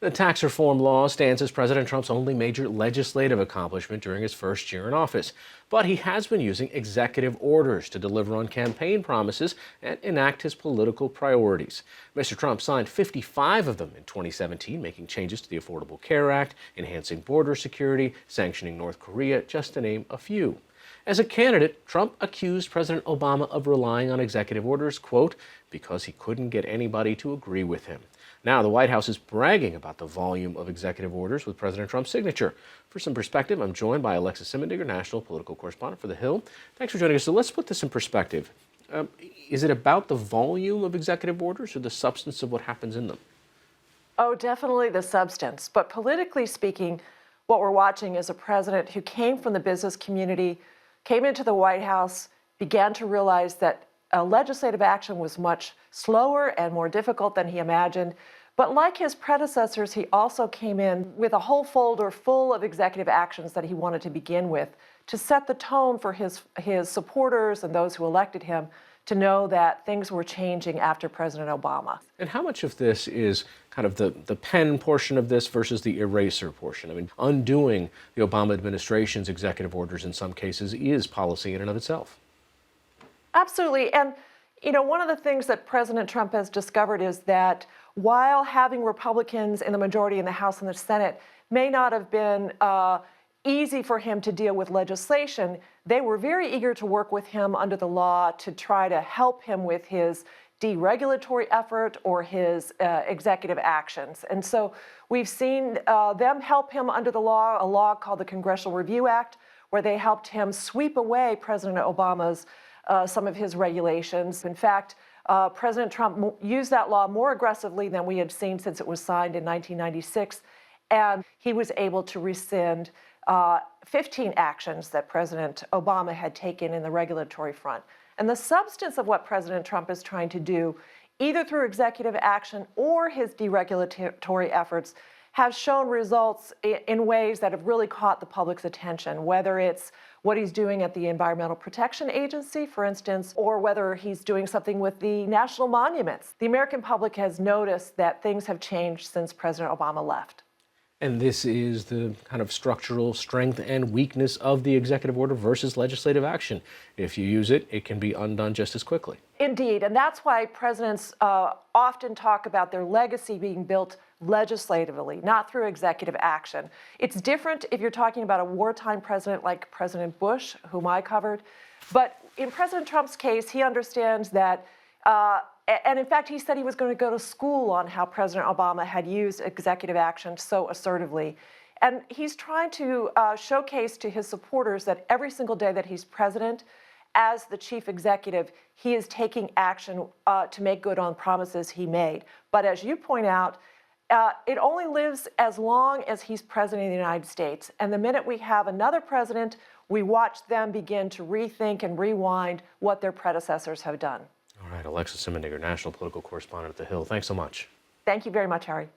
The tax reform law stands as President Trump's only major legislative accomplishment during his first year in office. But he has been using executive orders to deliver on campaign promises and enact his political priorities. Mr. Trump signed 55 of them in 2017, making changes to the Affordable Care Act, enhancing border security, sanctioning North Korea, just to name a few. As a candidate, Trump accused President Obama of relying on executive orders, quote, because he couldn't get anybody to agree with him. Now, the White House is bragging about the volume of executive orders with President Trump's signature. For some perspective, I'm joined by Alexis Simendiger, national political correspondent for The Hill. Thanks for joining us. So let's put this in perspective. Is it about the volume of executive orders or the substance of what happens in them? Oh, definitely the substance. But politically speaking, what we're watching is a president who came from the business community, came into the White House, began to realize that legislative action was much slower and more difficult than he imagined. But like his predecessors, he also came in with a whole folder full of executive actions that he wanted to begin with to set the tone for his supporters and those who elected him to know that things were changing after President Obama. And how much of this is kind of the pen portion of this versus the eraser portion? I mean, undoing the Obama administration's executive orders in some cases is policy in and of itself. Absolutely. And, one of the things that President Trump has discovered is that while having Republicans in the majority in the House and the Senate may not have been easy for him to deal with legislation, they were very eager to work with him under the law to try to help him with his deregulatory effort or his executive actions. And so we've seen them help him under the law, a law called the Congressional Review Act, where they helped him sweep away President Obama's some of his regulations. In fact, President Trump used that law more aggressively than we had seen since it was signed in 1996, and he was able to rescind 15 actions that President Obama had taken in the regulatory front. And the substance of what President Trump is trying to do, either through executive action or his deregulatory efforts, have shown results in ways that have really caught the public's attention, whether it's what he's doing at the Environmental Protection Agency, for instance, or whether he's doing something with the national monuments. The American public has noticed that things have changed since President Obama left. And this is the kind of structural strength and weakness of the executive order versus legislative action. If you use it, it can be undone just as quickly. Indeed, and that's why presidents often talk about their legacy being built legislatively, not through executive action. It's different if you're talking about a wartime president like President Bush, whom I covered. But in President Trump's case, he understands that and in fact, he said he was going to go to school on how President Obama had used executive action so assertively. And he's trying to showcase to his supporters that every single day that he's president, as the chief executive, he is taking action to make good on promises he made. But as you point out, it only lives as long as he's president of the United States. And the minute we have another president, we watch them begin to rethink and rewind what their predecessors have done. All right, Alexis Simendiger, national political correspondent at The Hill. Thanks so much. Thank you very much, Harry.